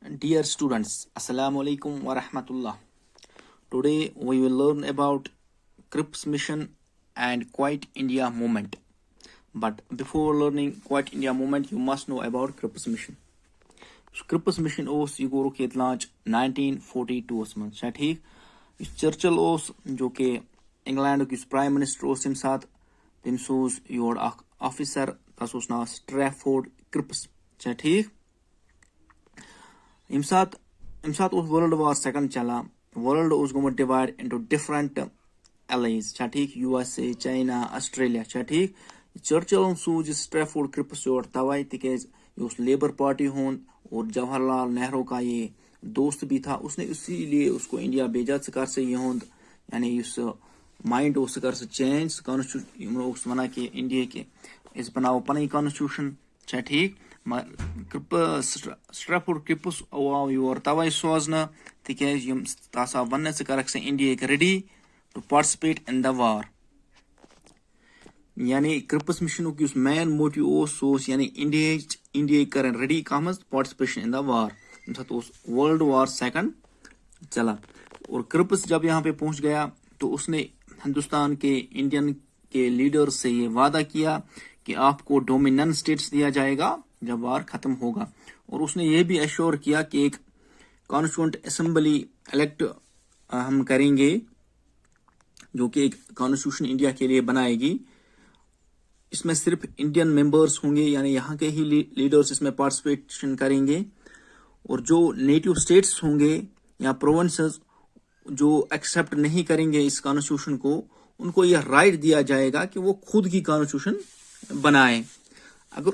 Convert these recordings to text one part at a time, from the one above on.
Dear students, Assalamu alaikum wa rahmatullah. Today we will learn about Cripps mission and Quiet India movement. But before learning Quiet India movement, you must know about Cripps mission. Cripps mission ओस ये गोरो के launch 1942 ओस में अच्छा ठीक इस Churchill ओस जो कि इंग्लैंड की प्राइम मिनिस्टर ओस तम साथ तम सोज योर अख ऑफिसर तस ओस नाव स्ट्रैफोर्ड क्रिप्स अच्छा ठीक इम साथ ओस वर्ल्ड वार सेकंड चला वर्ल्ड ओस Gomat divide into different allies अच्छा ठीक यूएसए चाइना ऑस्ट्रेलिया अच्छा ठीक चर्चिल सूज स्ट्रैफोर्ड क्रिप्स योर तवाई तिकेज ये लेबर पार्टी हों और जवाहरलाल नेहरू का ये दोस्त भी था उसने इसीलिए उसको इंडिया भेजा कर से ये यानी इस माइंड उस कर से चेंज कॉन्स्टिट्यूशन वना कि इंडिया के इस बनाओ पन कॉन्स्टिट्यूशन अच्छा ठीक स्ट्रैफोर्ड क्रिप्स आव योर तवे सोजन तिकेज तसा वन करक से India ready to participate in the war यानी क्रिप्स मिशन मेन मोटिव सोस यानी इंडिया कर रेडी कम participation in the war world war second चला और क्रिप्स जब यहाँ पे पहुंच गया तो उसने हिंदुस्तान के इंडियन के लीडर से ये वादा किया कि आपको डोमिनेंट स्टेट्स दिया जाएगा जब वार खत्म होगा और उसने ये भी एश्योर किया कि एक कॉन्स्टिट्यूएंट असेंबली इलेक्ट हम करेंगे जो कि एक कॉन्स्टिट्यूशन इंडिया के लिए बनाएगी इसमें सिर्फ इंडियन मेंबर्स होंगे यानी यहाँ के ही लीडर्स इसमें पार्टिसिपेशन करेंगे और जो नेटिव स्टेट्स होंगे या प्रोविंसेस जो एक्सेप्ट नहीं करेंगे इस कॉन्स्टिट्यूशन को उनको यह राइट दिया जाएगा कि वो खुद की कॉन्स्टिट्यूशन बनाए अगर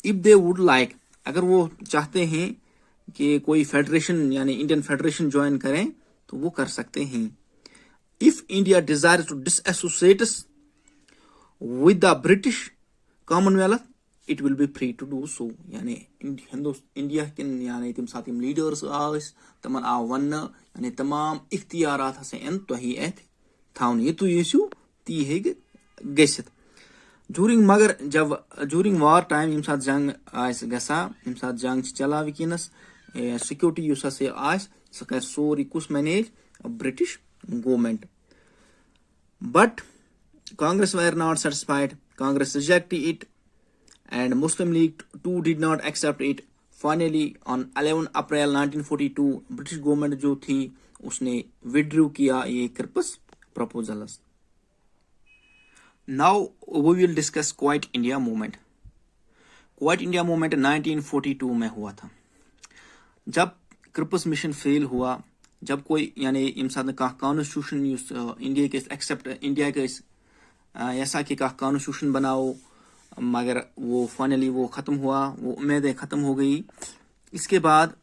इफ दे वुड लाइक अगर वो चाहते हैं कि कोई फेडरेशन यानी इंडियन फेडरेशन ज्वाइन करें तो वो कर सकते हैं if India desire to disassociate with the British Commonwealth, it will be free to do so. यानी इंडिया के यानी तम साथ लीडर्स तमन आव वन यानी तमाम इख्तियारात हसे इन तोही एथ थाउन ये तो येसु ती है गसित ड्यूरिंग वार टाइम यम साथ जंग आस गसा यम साथ जंग चला वकिनस सिक्योरिटी युस हसे आस स कर सोरी कुस manage British government but Congress were not satisfied. Congress rejected it and Muslim League too did not accept it. Finally, on 11 April 1942, British government जो थी उसने withdrew किया ये Cripps proposals. Now we will discuss Quiet India movement. Quiet India movement 1942 में हुआ था जब Cripps mission fail हुआ जब कोई यानी इमसाद का कॉन्स्टिट्यूशन इंडिया के एक्सेप्ट इंडिया के ऐसा कि कॉन्स्टिट्यूशन बनाओ मगर वो फाइनली वो ख़त्म हुआ वो उम्मीदें ख़त्म हो गई इसके बाद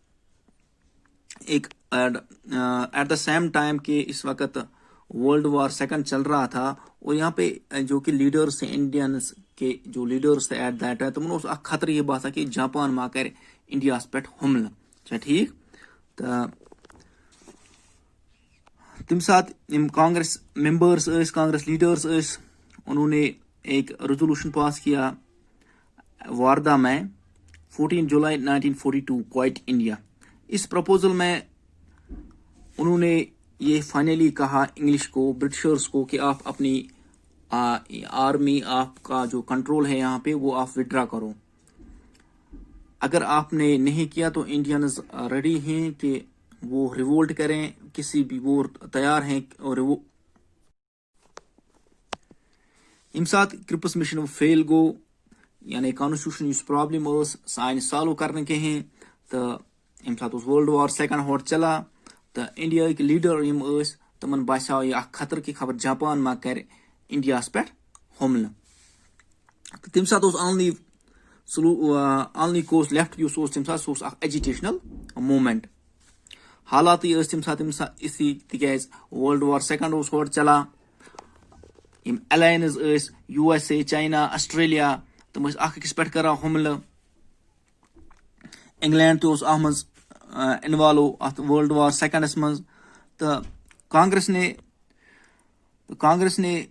एक एट द सेम टाइम के इस वक्त वर्ल्ड वार सेकंड चल रहा था और यहाँ पे जो कि लीडर्स हैं इंडियंस के जो लीडर्स थे एट दैट टाइम तो उन्होंने खतर ये बात कि जापान मा कर इंडिया पे हमला अच्छा ठीक तम साथ कांग्रेस मेंबर्स कांग्रेस लीडर्स उन्होंने एक रेजोल्यूशन पास किया वारदा में 14 जुलाई 1942 क्वाइट इंडिया इस प्रपोजल में उन्होंने ये फाइनली कहा इंग्लिश को ब्रिटिशर्स को कि आप अपनी आर्मी आपका जो कंट्रोल है यहाँ पे वो आप विड्रा करो अगर आपने नहीं किया तो इंडियंस रेडी हैं कि वो रिवोल्ट करें किसी भी वो तैयार हैं और वो इम साथ क्रिप्स मिशन फेल गो यानी कॉन्स्टिट्यूशन प्रॉब्लम सान सॉल्व करने के हैं तो इम साथ वर्ल्ड वार सेकंड हॉट चला तो इंडिया के लीडर यम तमन बासाव यह खतर की खबर जापान मा कर इंडिया पे हमला तम साथ ऑनली कोर्स लेफ्ट यूस तम साथ एजुकेशनल मूवमेंट हालात तम साथ इसी तिकाज वर्ल्ड वार सेकंड हॉट चला अलायंस यूएसए चाइना ऑस्ट्रेलिया तम अकिस पे कर हमला इंग्लैंड तो इन्वॉल्व अत वर्ल्ड वार सेकंडस मज तो कांग्रेस ने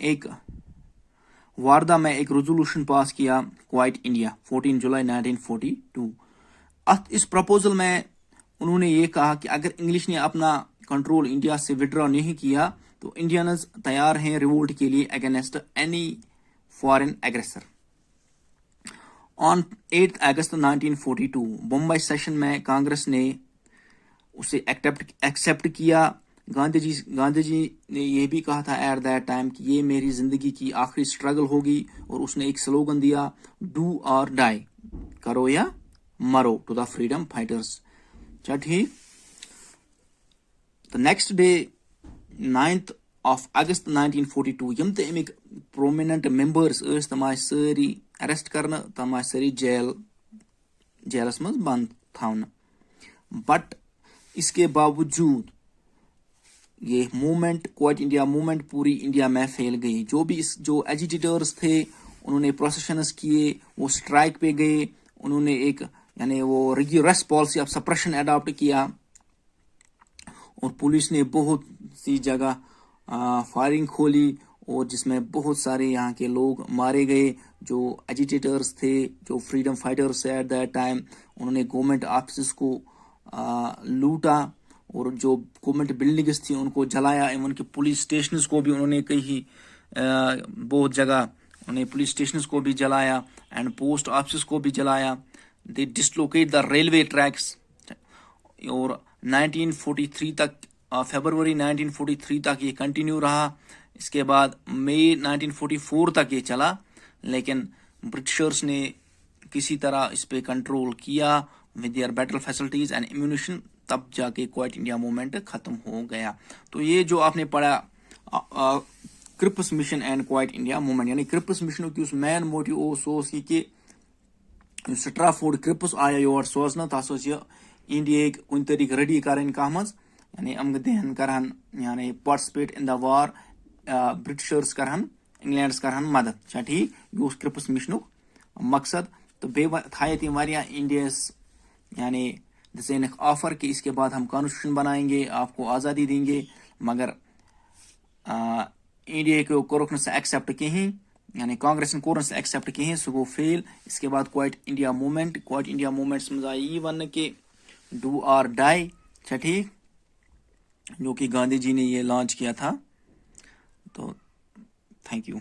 एक वारदा में एक रेजोल्यूशन पास किया क्वाइट इंडिया 14 जुलाई 1942 इस प्रपोजल में उन्होंने ये कहा कि अगर इंग्लिश ने अपना कंट्रोल इंडिया से विड्रॉ नहीं किया तो इंडियंस तैयार हैं रिवोल्ट के लिए against any foreign aggressor. On 8 August 1942 Bombay session में कांग्रेस ने उसे एक्सेप्ट किया। गांधी जी ने यह भी कहा था एट दैट टाइम कि ये मेरी जिंदगी की आखिरी स्ट्रगल होगी, और उसने एक स्लोगन दिया, डू और डाई, करो या मरो, टू द फ्रीडम फाइटर्स। अच्छा ठीक। The next day 9th of August 1942 यम ते अमिक प्रोमिनेंट मेंबर्स तम आय सारी अरेस्ट करना, तम आय सारी जेलस मज बंद थावन। बट इसके बावजूद ये मूवमेंट, क्वाइट इंडिया मूवमेंट पूरी इंडिया में फैल गई। जो एजिटेटर्स थे उन्होंने प्रोसेशंस किए, वो स्ट्राइक पे गए, उन्होंने एक यानी वो रिग्यूरस पॉलिसी ऑफ सप्रेशन अडॉप्ट किया, और पुलिस ने बहुत सी जगह फायरिंग खोली, और जिसमें बहुत सारे यहाँ के लोग मारे गए। जो एजिटेटर्स थे, जो freedom fighters at that time, उन्होंने गवर्नमेंट ऑफिस को लूटा, और जो गवर्नमेंट बिल्डिंग्स थी उनको जलाया। इवन के पुलिस स्टेशंस को भी उन्होंने बहुत जगह उन्होंने पुलिस स्टेशंस को भी जलाया, एंड पोस्ट ऑफिस को भी जलाया। दे डिसलोकेट द रेलवे ट्रैक्स। और 1943 तक, फरवरी 1943 तक ये कंटिन्यू रहा। इसके बाद मई 1944 तक ये चला, लेकिन ब्रिटिशर्स ने किसी तरह इस पे कंट्रोल किया with their battle facilities and ammunition, तब जाके क्वाइट इंडिया मूवमेंट खत्म हो गया। तो ये जो आपने पढ़ा Cripps mission and quit India movement, यानी क्रिप्स मिशन की उस मेन मोटिव ओस कि स्ट्राफोर्ड क्रिप्स आया योर सोचना तस इंडिया कुन तरीक रेडी कर कह मज, यानी हम दहन करहन यानी participate in the war, Britishers करहन इंग्लैंड्स करहन मदद। अच्छा ठीक, यह क्रिप्स मिशन मकसद। तो बे थाए तम वारिया इंडियस यानी दिसन ऑफर कि इसके बाद हम कॉन्स्टिट्यूशन बनाएंगे, आपको आज़ादी देंगे, मगर इंडिया को कोरक से एक्सेप्ट कहीं, यानी कांग्रेस ने कोर एक्सेप्ट कहीं, सह गो फेल। इसके बाद क्वाइट इंडिया मूवमेंट्स में आई यह वन कि डू और डाई। अच्छा ठीक, जो कि गांधी जी ने ये लॉन्च किया था। तो थैंक यू।